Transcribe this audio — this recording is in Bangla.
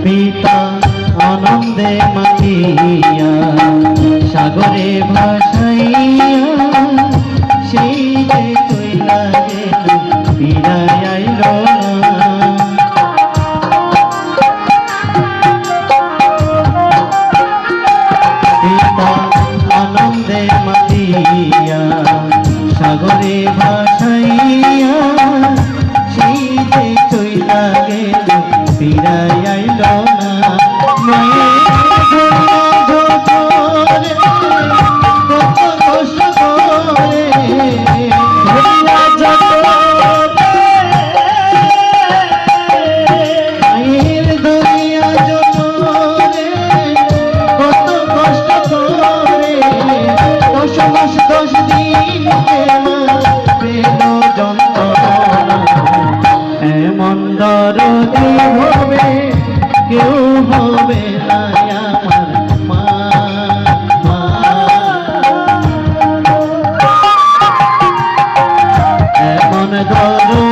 পিতা আনন্দে মাতিয়া সাগরে ভাসাইয়া সেই যে চইলা গেল ফিরাই আইল না। পিতা আনন্দে মাতিয়া সাগরে ভাসাইয়া সেই যে চইলা গেল ফিরাই আইল না। এমন দরদি হবে কেউ হবে না আমার মা। এমন দরদি